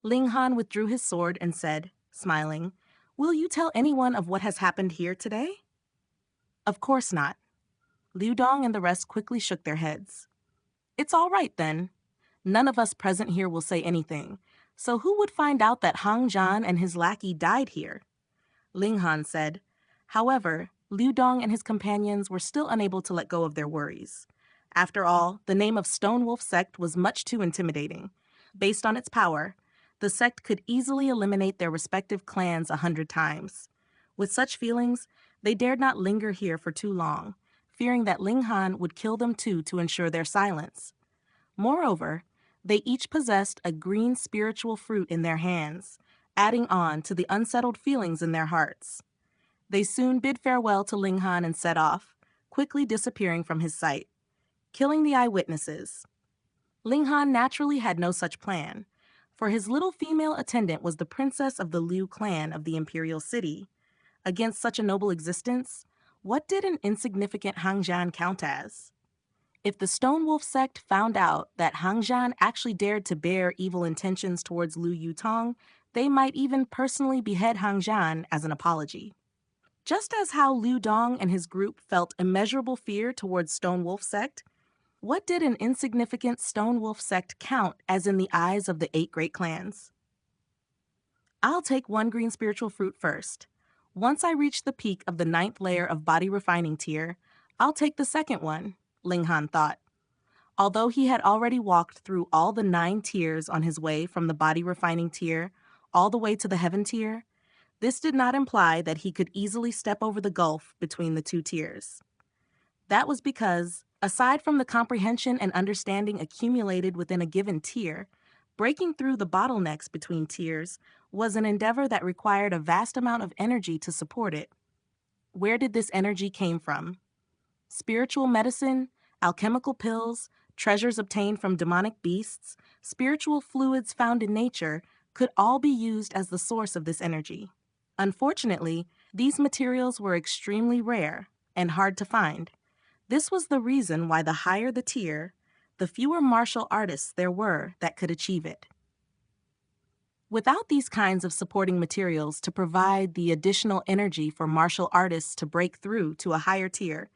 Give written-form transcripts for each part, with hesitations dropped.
Ling Han withdrew his sword and said, smiling, "Will you tell anyone of what has happened here today?" "Of course not." Liu Dong and the rest quickly shook their heads. "It's all right then. None of us present here will say anything. So who would find out that Hang Zhan and his lackey died here?" Ling Han said. However, Liu Dong and his companions were still unable to let go of their worries. After all, the name of Stone Wolf Sect was much too intimidating. Based on its power, the sect could easily eliminate their respective clans 100 times. With such feelings, they dared not linger here for too long, fearing that Ling Han would kill them too to ensure their silence. Moreover, they each possessed a green spiritual fruit in their hands, adding on to the unsettled feelings in their hearts. They soon bid farewell to Ling Han and set off, quickly disappearing from his sight, killing the eyewitnesses. Ling Han naturally had no such plan, for his little female attendant was the princess of the Liu clan of the imperial city. Against such a noble existence, what did an insignificant Hang Zhan count as? If the Stone Wolf sect found out that Hang Zhan actually dared to bear evil intentions towards Liu Yutong, they might even personally behead Hang Zhan as an apology. Just as how Liu Dong and his group felt immeasurable fear towards Stone Wolf sect, what did an insignificant Stone Wolf sect count as in the eyes of the 8 great clans? "I'll take one green spiritual fruit first. Once I reach the peak of the 9th layer of body refining tier, I'll take the second one," Ling Han thought. Although he had already walked through all the 9 tiers on his way from the body refining tier all the way to the heaven tier, this did not imply that he could easily step over the gulf between the 2 tiers. That was because, aside from the comprehension and understanding accumulated within a given tier, breaking through the bottlenecks between tiers was an endeavor that required a vast amount of energy to support it. Where did this energy came from? Spiritual medicine, alchemical pills, treasures obtained from demonic beasts, spiritual fluids found in nature could all be used as the source of this energy. Unfortunately, these materials were extremely rare and hard to find. This was the reason why the higher the tier, the fewer martial artists there were that could achieve it. Without these kinds of supporting materials to provide the additional energy for martial artists to break through to a higher tier,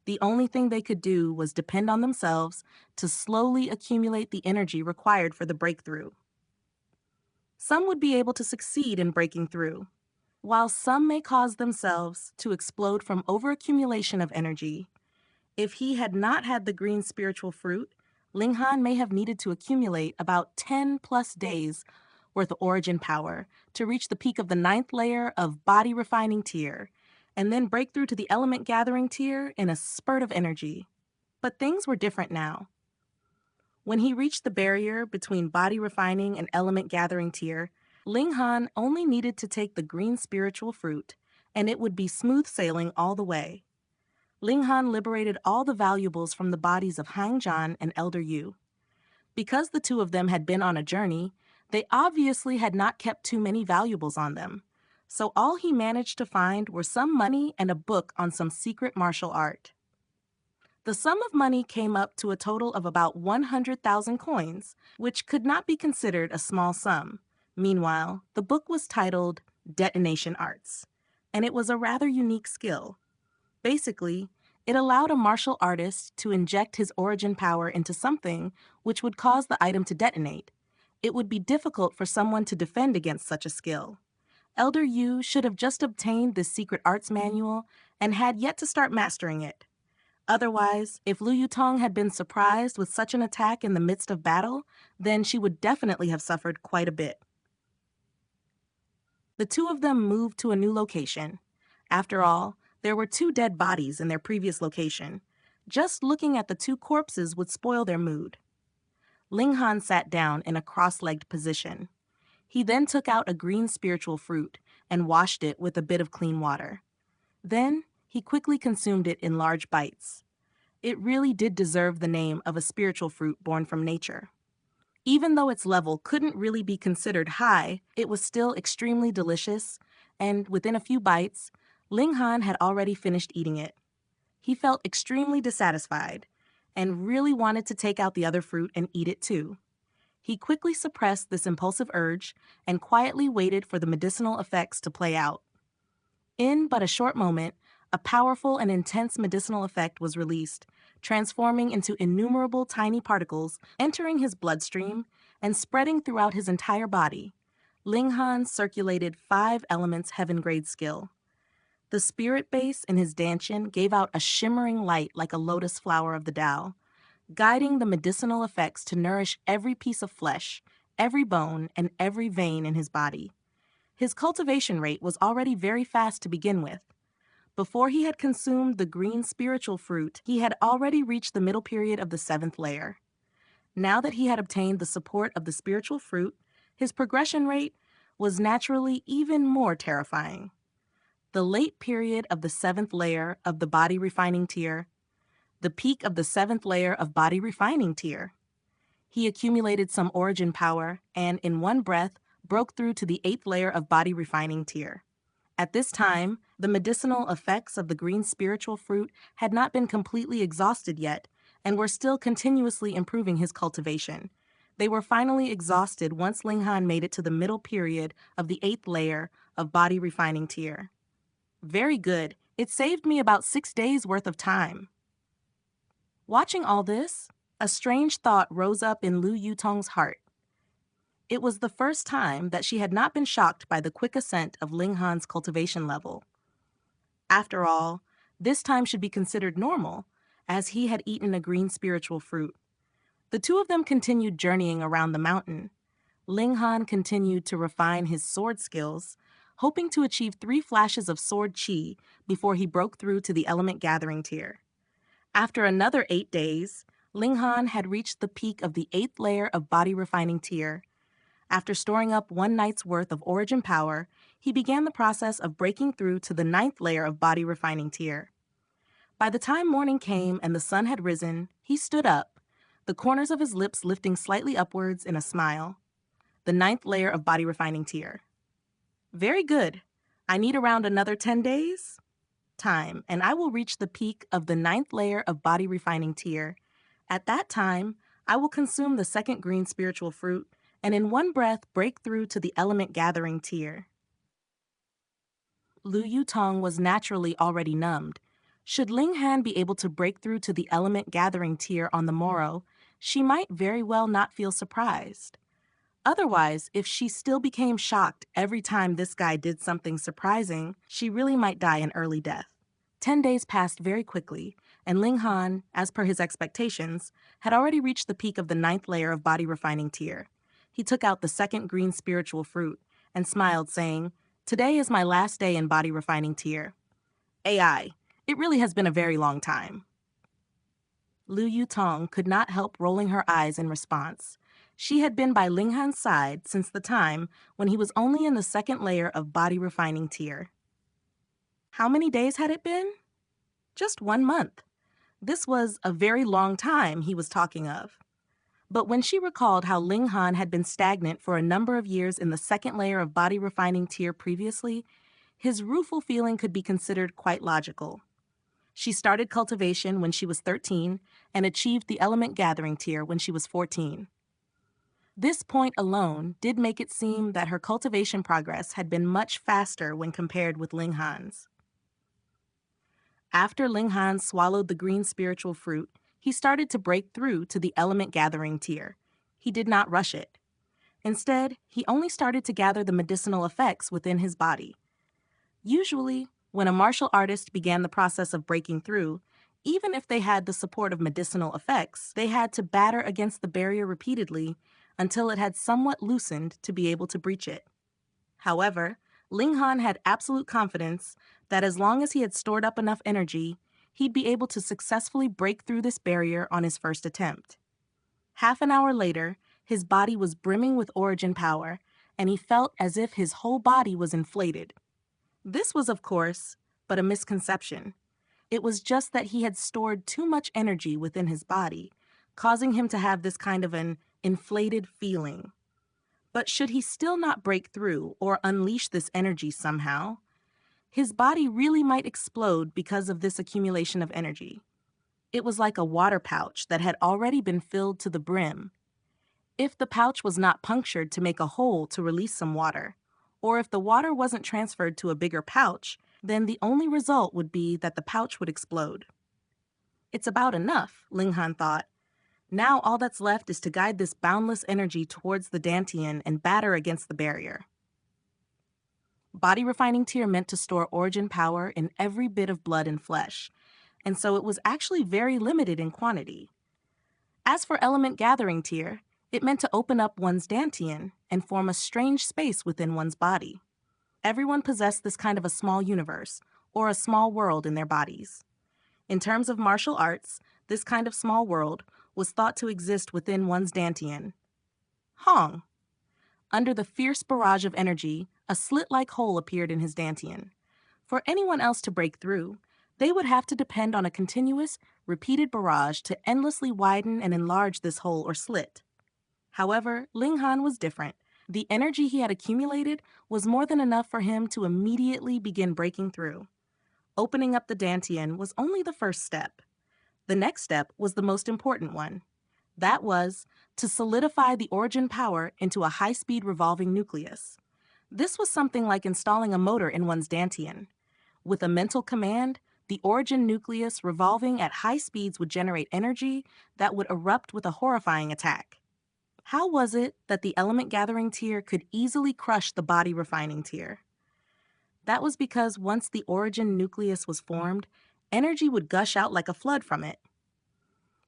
the only thing they could do was depend on themselves to slowly accumulate the energy required for the breakthrough. Some would be able to succeed in breaking through, while some may cause themselves to explode from overaccumulation of energy. If he had not had the green spiritual fruit, Ling Han may have needed to accumulate about 10 plus days worth of origin power to reach the peak of the 9th layer of body refining tier, and then break through to the element gathering tier in a spurt of energy. But things were different now. When he reached the barrier between body refining and element gathering tier, Ling Han only needed to take the green spiritual fruit, and it would be smooth sailing all the way. Ling Han liberated all the valuables from the bodies of Hang Zhan and Elder Yu. Because the two of them had been on a journey, they obviously had not kept too many valuables on them, so all he managed to find were some money and a book on some secret martial art. The sum of money came up to a total of about 100,000 coins, which could not be considered a small sum. Meanwhile, the book was titled Detonation Arts, and it was a rather unique skill. Basically, it allowed a martial artist to inject his origin power into something which would cause the item to detonate. It would be difficult for someone to defend against such a skill. Elder Yu should have just obtained this secret arts manual and had yet to start mastering it. Otherwise, if Liu Yutong had been surprised with such an attack in the midst of battle, then she would definitely have suffered quite a bit. The two of them moved to a new location. After all, there were 2 dead bodies in their previous location. Just looking at the 2 corpses would spoil their mood. Ling Han sat down in a cross-legged position. He then took out a green spiritual fruit and washed it with a bit of clean water. Then, he quickly consumed it in large bites. It really did deserve the name of a spiritual fruit born from nature. Even though its level couldn't really be considered high, it was still extremely delicious, and within a few bites, Ling Han had already finished eating it. He felt extremely dissatisfied, and really wanted to take out the other fruit and eat it too. He quickly suppressed this impulsive urge and quietly waited for the medicinal effects to play out. In but a short moment, a powerful and intense medicinal effect was released, transforming into innumerable tiny particles, entering his bloodstream and spreading throughout his entire body. Linghan circulated 5 elements heaven-grade skill. The spirit base in his dantian gave out a shimmering light like a lotus flower of the Tao, guiding the medicinal effects to nourish every piece of flesh, every bone, and every vein in his body. His cultivation rate was already very fast to begin with. Before he had consumed the green spiritual fruit, he had already reached the middle period of the 7th layer. Now that he had obtained the support of the spiritual fruit, his progression rate was naturally even more terrifying. The late period of the 7th layer of the body refining tier, the peak of the 7th layer of body refining tier. He accumulated some origin power and, in one breath, broke through to the 8th layer of body refining tier. At this time, the medicinal effects of the green spiritual fruit had not been completely exhausted yet and were still continuously improving his cultivation. They were finally exhausted once Linghan made it to the middle period of the 8th layer of body refining tier. Very good. It saved me about 6 days worth of time. Watching all this, a strange thought rose up in Lu Yutong's heart. It was the first time that she had not been shocked by the quick ascent of Linghan's cultivation level. After all, this time should be considered normal, as he had eaten a green spiritual fruit. The two of them continued journeying around the mountain. Linghan continued to refine his sword skills, hoping to achieve 3 flashes of sword chi before he broke through to the element gathering tier. After another 8 days, Linghan had reached the peak of the 8th layer of body refining tier. After storing up 1 night's worth of origin power, he began the process of breaking through to the 9th layer of body refining tier. By the time morning came and the sun had risen, he stood up, the corners of his lips lifting slightly upwards in a smile. The 9th layer of body refining tier. Very good. I need around another 10 days? Time, and I will reach the peak of the 9th layer of body refining tier. At that time, I will consume the 2nd green spiritual fruit and in one breath break through to the element gathering tier. Lu Yutong was naturally already numbed. Should Linghan be able to break through to the element gathering tier on the morrow, she might very well not feel surprised. Otherwise, if she still became shocked every time this guy did something surprising, she really might die an early death. 10 days passed very quickly, and Linghan, as per his expectations, had already reached the peak of the 9th layer of body refining tier. He took out the 2nd green spiritual fruit and smiled, saying, "Today is my last day in body refining tier. AI, it really has been a very long time." Lu Yutong could not help rolling her eyes in response. She had been by Linghan's side since the time when he was only in the 2nd layer of body refining tier. How many days had it been? Just 1 month. This was a very long time he was talking of. But when she recalled how Linghan had been stagnant for a number of years in the 2nd layer of body refining tier previously, his rueful feeling could be considered quite logical. She started cultivation when she was 13 and achieved the element gathering tier when she was 14. This point alone did make it seem that her cultivation progress had been much faster when compared with Linghan's. After Linghan swallowed the green spiritual fruit, he started to break through to the element gathering tier. He did not rush it. Instead, he only started to gather the medicinal effects within his body. Usually, when a martial artist began the process of breaking through, even if they had the support of medicinal effects, they had to batter against the barrier repeatedly until it had somewhat loosened to be able to breach it. However, Linghan had absolute confidence that as long as he had stored up enough energy, he'd be able to successfully break through this barrier on his first attempt. Half an hour later, his body was brimming with origin power, and he felt as if his whole body was inflated. This was, of course, but a misconception. It was just that he had stored too much energy within his body, causing him to have this kind of an inflated feeling. But should he still not break through or unleash this energy somehow, his body really might explode because of this accumulation of energy. It was like a water pouch that had already been filled to the brim. If the pouch was not punctured to make a hole to release some water, or if the water wasn't transferred to a bigger pouch, then the only result would be that the pouch would explode. It's about enough, Linghan thought. Now all that's left is to guide this boundless energy towards the Dantian and batter against the barrier. Body refining tear meant to store origin power in every bit of blood and flesh, and so it was actually very limited in quantity. As for element gathering tear, it meant to open up one's Dantian and form a strange space within one's body. Everyone possessed this kind of a small universe, or a small world in their bodies. In terms of martial arts, this kind of small world was thought to exist within one's Dantian. Hong. Under the fierce barrage of energy, a slit-like hole appeared in his Dantian. For anyone else to break through, they would have to depend on a continuous, repeated barrage to endlessly widen and enlarge this hole or slit. However, Linghan was different. The energy he had accumulated was more than enough for him to immediately begin breaking through. Opening up the Dantian was only the first step. The next step was the most important one. That was to solidify the origin power into a high-speed revolving nucleus. This was something like installing a motor in one's Dantian. With a mental command, the origin nucleus revolving at high speeds would generate energy that would erupt with a horrifying attack. How was it that the element gathering tear could easily crush the body refining tear? That was because once the origin nucleus was formed, energy would gush out like a flood from it.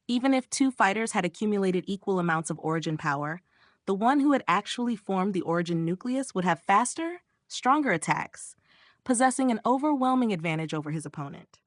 Even if two fighters had accumulated equal amounts of origin power, the one who had actually formed the origin nucleus would have faster, stronger attacks, possessing an overwhelming advantage over his opponent.